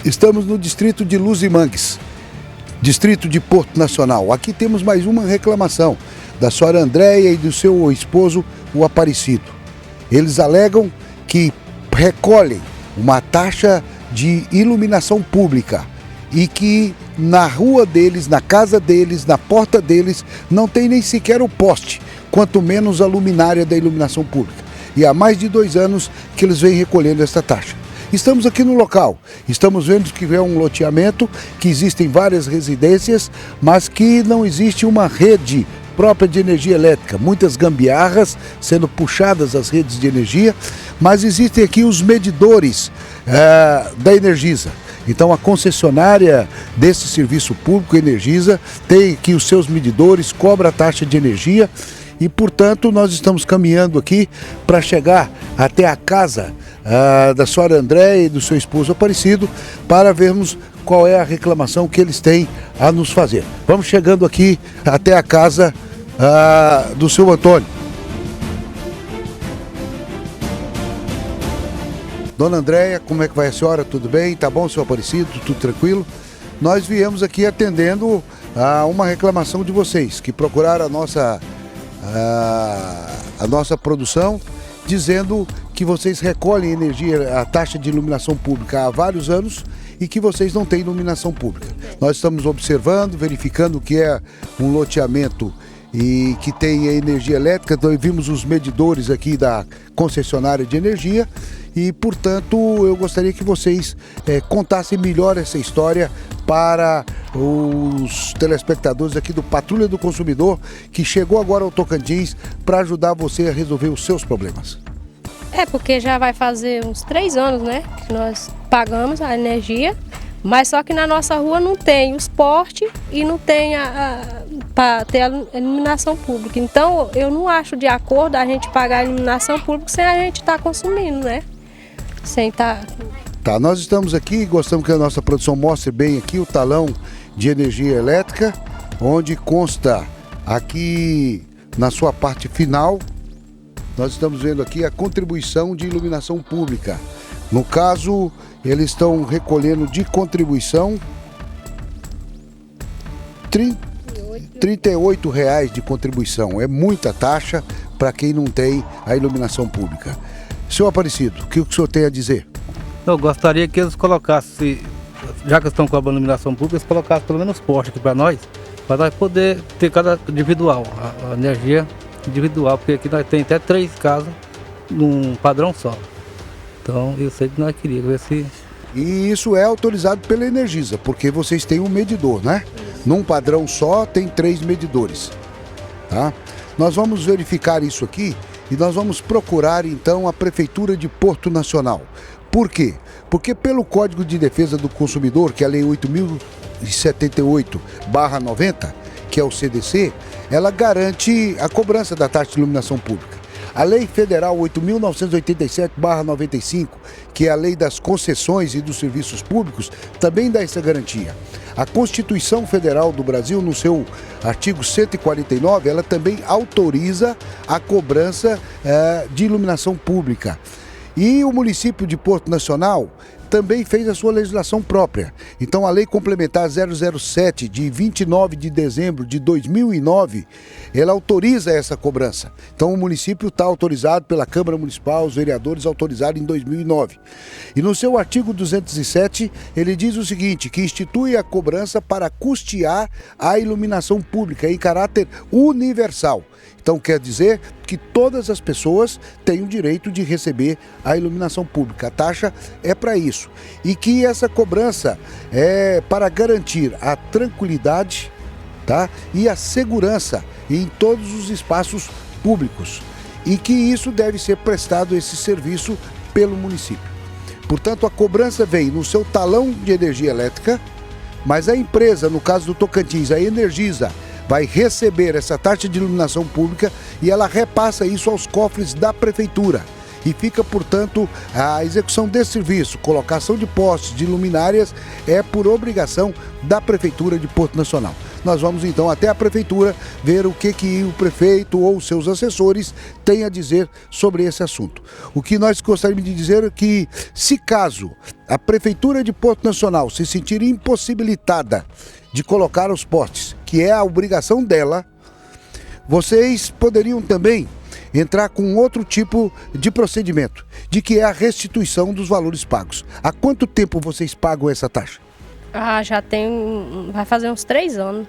Estamos no distrito de Luzimangues, distrito de Porto Nacional. Aqui temos mais uma reclamação da senhora Andréia e do seu esposo, o Aparecido. Eles alegam que recolhem uma taxa de iluminação pública e que na rua deles, na casa deles, na porta deles, não tem nem sequer o poste, quanto menos a luminária da iluminação pública. E há mais de 2 anos que eles vêm recolhendo essa taxa. Estamos aqui no local, estamos vendo que é um loteamento, que existem várias residências, mas que não existe uma rede própria de energia elétrica. Muitas gambiarras sendo puxadas as redes de energia, mas existem aqui os medidores da Energisa. Então a concessionária desse serviço público, Energisa, tem aqui os seus medidores, cobra a taxa de energia e, portanto, nós estamos caminhando aqui para chegar até a casa da senhora Andréia e do seu esposo Aparecido para vermos qual é a reclamação que eles têm a nos fazer. Vamos chegando aqui até a casa do seu Antônio. Dona Andréia, como é que vai a senhora? Tudo bem? Tá bom, seu Aparecido? Tudo tranquilo? Nós viemos aqui atendendo a uma reclamação de vocês, que procuraram a nossa produção, dizendo que vocês recolhem energia, a taxa de iluminação pública há vários anos e que vocês não têm iluminação pública. Nós estamos observando, verificando que é um loteamento e que tem energia elétrica, então vimos os medidores aqui da concessionária de energia e, portanto, eu gostaria que vocês contassem melhor essa história para os telespectadores aqui do Patrulha do Consumidor, que chegou agora ao Tocantins para ajudar você a resolver os seus problemas. Porque já vai fazer uns 3 anos, né, que nós pagamos a energia, mas só que na nossa rua não tem os postes e não tem para ter a iluminação pública. Então eu não acho de acordo a gente pagar a iluminação pública sem a gente estar consumindo, né? Sem estar... Tá, nós estamos aqui, gostamos que a nossa produção mostre bem aqui o talão de energia elétrica, onde consta aqui na sua parte final, nós estamos vendo aqui a contribuição de iluminação pública. No caso, eles estão recolhendo de contribuição R$ 38,00 de contribuição. É muita taxa para quem não tem a iluminação pública. Senhor Aparecido, o que o senhor tem a dizer? Eu gostaria que eles colocassem, já que estão com a iluminação pública, eles colocassem pelo menos poste aqui para nós poder ter cada individual, a energia individual, porque aqui nós temos até 3 casas num padrão só. Então eu sei que nós queríamos ver se... E isso é autorizado pela Energisa, porque vocês têm um medidor, né? Num padrão só tem 3 medidores, tá? Nós vamos verificar isso aqui e nós vamos procurar então a Prefeitura de Porto Nacional. Por quê? Porque pelo Código de Defesa do Consumidor, que é a Lei 8.078/90, que é o CDC, ela garante a cobrança da taxa de iluminação pública. A Lei Federal 8.987/95, que é a Lei das Concessões e dos Serviços Públicos, também dá essa garantia. A Constituição Federal do Brasil, no seu artigo 149, ela também autoriza a cobrança de iluminação pública. E o município de Porto Nacional também fez a sua legislação própria. Então a Lei Complementar 007, de 29 de dezembro de 2009, ela autoriza essa cobrança. Então o município está autorizado pela Câmara Municipal, os vereadores autorizaram em 2009. E no seu artigo 207, ele diz o seguinte, que institui a cobrança para custear a iluminação pública em caráter universal. Então quer dizer que todas as pessoas têm o direito de receber a iluminação pública. A taxa é para isso. E que essa cobrança é para garantir a tranquilidade, tá? E a segurança em todos os espaços públicos. E que isso deve ser prestado, esse serviço, pelo município. Portanto, a cobrança vem no seu talão de energia elétrica, mas a empresa, no caso do Tocantins, a Energisa, vai receber essa taxa de iluminação pública e ela repassa isso aos cofres da prefeitura. E fica, portanto, a execução desse serviço, colocação de postes, de luminárias, é por obrigação da Prefeitura de Porto Nacional. nós vamos então até a prefeitura ver o que o prefeito ou seus assessores têm a dizer sobre esse assunto. O que nós gostaríamos de dizer é que, se caso a prefeitura de Porto Nacional se sentir impossibilitada de colocar os postes, que é a obrigação dela, vocês poderiam também entrar com outro tipo de procedimento, de que é a restituição dos valores pagos. Há quanto tempo vocês pagam essa taxa? Já vai fazer uns 3 anos.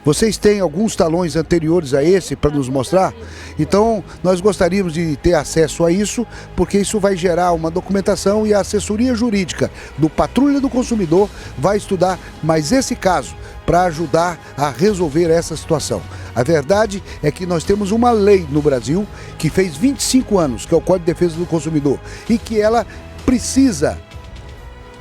Vocês têm alguns talões anteriores a esse para nos mostrar? Então, nós gostaríamos de ter acesso a isso, porque isso vai gerar uma documentação e a assessoria jurídica do Patrulha do Consumidor vai estudar mais esse caso para ajudar a resolver essa situação. A verdade é que nós temos uma lei no Brasil que fez 25 anos, que é o Código de Defesa do Consumidor, e que ela precisa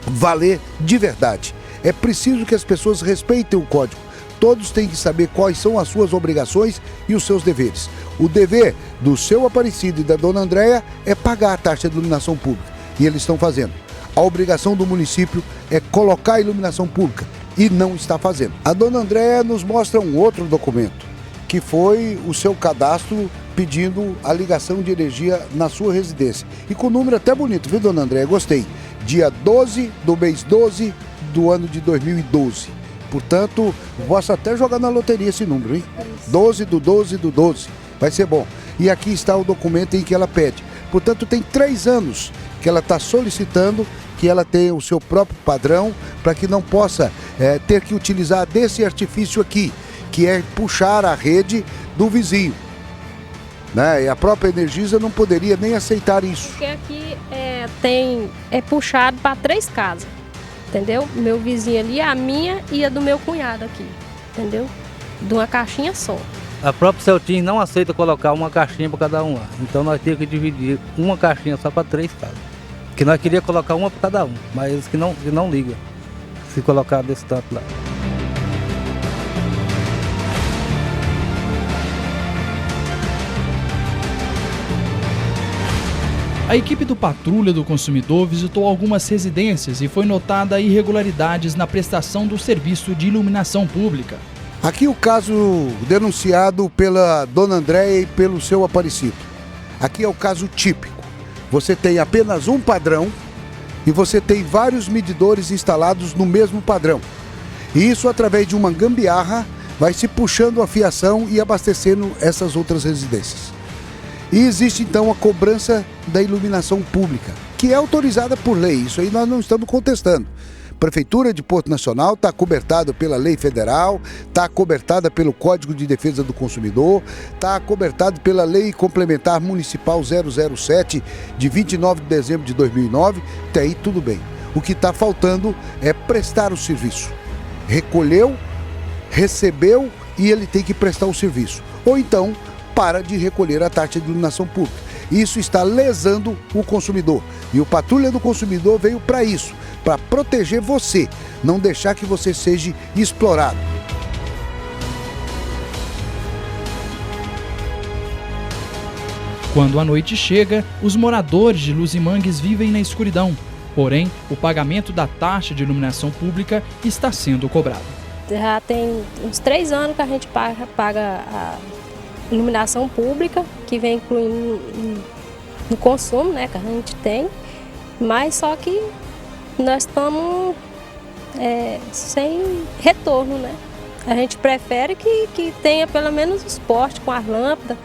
valer de verdade. É preciso que as pessoas respeitem o código. Todos têm que saber quais são as suas obrigações e os seus deveres. O dever do seu Aparecido e da dona Andréia é pagar a taxa de iluminação pública. E eles estão fazendo. A obrigação do município é colocar a iluminação pública e não está fazendo. A dona Andréia nos mostra um outro documento, que foi o seu cadastro pedindo a ligação de energia na sua residência. E com um número até bonito, viu, dona Andréia? Gostei. Dia 12 do mês 12 do ano de 2012. Portanto, posso até jogar na loteria esse número, hein? 12 do 12 do 12. Vai ser bom. E aqui está o documento em que ela pede. Portanto, tem 3 anos que ela está solicitando que ela tenha o seu próprio padrão para que não possa ter que utilizar desse artifício aqui, que é puxar a rede do vizinho. Né? E a própria Energisa não poderia nem aceitar isso. Porque aqui é puxado para 3 casas, entendeu? Meu vizinho ali, a minha e a do meu cunhado aqui, entendeu? De uma caixinha só. A própria Celtim não aceita colocar uma caixinha para cada um lá. Então nós temos que dividir uma caixinha só para 3 casas. Que nós queríamos colocar uma para cada um, mas eles que não ligam se colocar desse tanto lá. A equipe do Patrulha do Consumidor visitou algumas residências e foi notada irregularidades na prestação do serviço de iluminação pública. Aqui o caso denunciado pela dona Andréia e pelo seu Aparecido. Aqui é o caso típico. Você tem apenas um padrão e você tem vários medidores instalados no mesmo padrão. E isso, através de uma gambiarra, vai se puxando a fiação e abastecendo essas outras residências. E existe então a cobrança da iluminação pública, que é autorizada por lei. Isso aí nós não estamos contestando. A Prefeitura de Porto Nacional está cobertada pela lei federal, está cobertada pelo Código de Defesa do Consumidor, está cobertada pela Lei Complementar Municipal 007 de 29 de dezembro de 2009, até aí tudo bem. O que está faltando é prestar o serviço. Recolheu, recebeu e ele tem que prestar o serviço. Ou então, para de recolher a taxa de iluminação pública. Isso está lesando o consumidor. E o Patrulha do Consumidor veio para isso, para proteger você, não deixar que você seja explorado. Quando a noite chega, os moradores de Luzimangues vivem na escuridão. Porém, o pagamento da taxa de iluminação pública está sendo cobrado. Já tem uns 3 anos que a gente paga a iluminação pública, que vem incluindo no consumo, né, que a gente tem, mas só que nós estamos sem retorno, né? A gente prefere que tenha pelo menos os postes com as lâmpadas,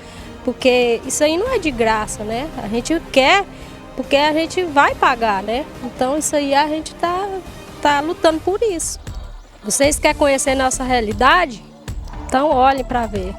porque isso aí não é de graça, né? A gente quer, porque a gente vai pagar, né? Então isso aí a gente tá lutando por isso. Vocês querem conhecer nossa realidade? Então olhem para ver.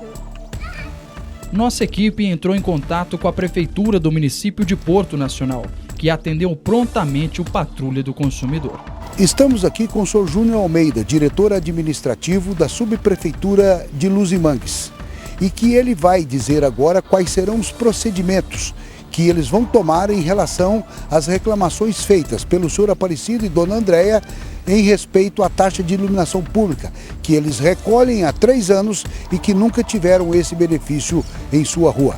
Nossa equipe entrou em contato com a Prefeitura do município de Porto Nacional, que atendeu prontamente o Patrulha do Consumidor. Estamos aqui com o Sr. Júnior Almeida, diretor administrativo da Subprefeitura de Luzimangues, e que ele vai dizer agora quais serão os procedimentos que eles vão tomar em relação às reclamações feitas pelo Sr. Aparecido e dona Andréia em respeito à taxa de iluminação pública, que eles recolhem há 3 anos e que nunca tiveram esse benefício em sua rua.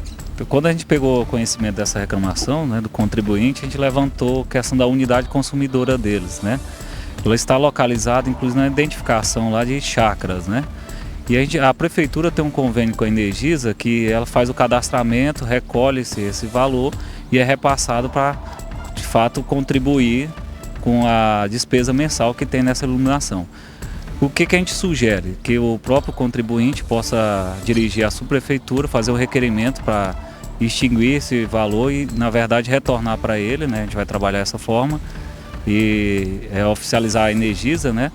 Quando a gente pegou conhecimento dessa reclamação, né, do contribuinte, a gente levantou a questão da unidade consumidora deles, né? Ela está localizada, inclusive, na identificação lá de chácaras, né? E a prefeitura tem um convênio com a Energisa que ela faz o cadastramento, recolhe-se esse valor e é repassado para, de fato, contribuir com a despesa mensal que tem nessa iluminação. O que a gente sugere? Que o próprio contribuinte possa dirigir à subprefeitura, fazer o requerimento para extinguir esse valor e, na verdade, retornar para ele, né? A gente vai trabalhar dessa forma e oficializar a Energisa, né?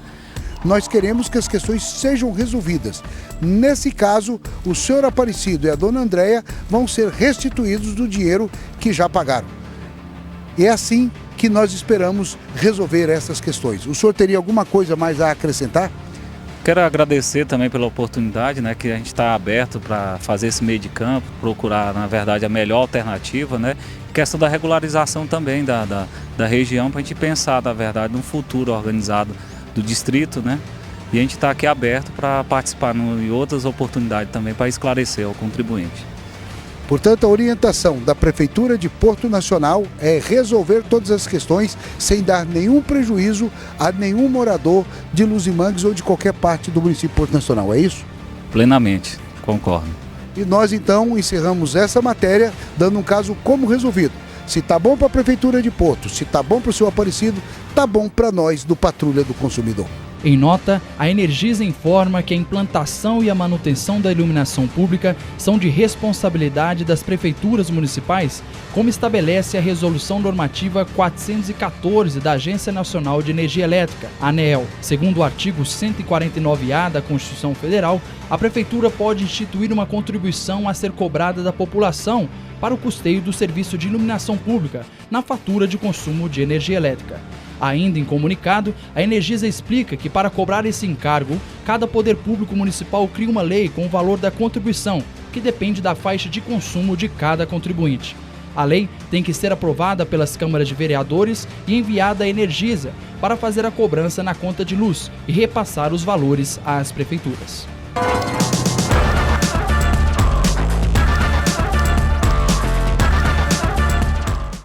Nós queremos que as questões sejam resolvidas. Nesse caso, o senhor Aparecido e a dona Andréia vão ser restituídos do dinheiro que já pagaram. E é assim que nós esperamos resolver essas questões. O senhor teria alguma coisa mais a acrescentar? Quero agradecer também pela oportunidade, né, que a gente está aberto para fazer esse meio de campo, procurar, na verdade, a melhor alternativa, né? Questão da regularização também da região, para a gente pensar, na verdade, num futuro organizado do distrito, né? E a gente está aqui aberto para participar em outras oportunidades também para esclarecer ao contribuinte. Portanto, a orientação da Prefeitura de Porto Nacional é resolver todas as questões sem dar nenhum prejuízo a nenhum morador de Luzimangues ou de qualquer parte do município de Porto Nacional, é isso? Plenamente, concordo. E nós então encerramos essa matéria dando um caso como resolvido. Se tá bom para a Prefeitura de Porto, se tá bom para o seu Aparecido, tá bom para nós do Patrulha do Consumidor. Em nota, a Energisa informa que a implantação e a manutenção da iluminação pública são de responsabilidade das prefeituras municipais, como estabelece a Resolução Normativa 414 da Agência Nacional de Energia Elétrica, ANEEL. Segundo o artigo 149-A da Constituição Federal, a prefeitura pode instituir uma contribuição a ser cobrada da população para o custeio do serviço de iluminação pública na fatura de consumo de energia elétrica. Ainda em comunicado, a Energisa explica que para cobrar esse encargo, cada poder público municipal cria uma lei com o valor da contribuição, que depende da faixa de consumo de cada contribuinte. A lei tem que ser aprovada pelas câmaras de vereadores e enviada à Energisa para fazer a cobrança na conta de luz e repassar os valores às prefeituras.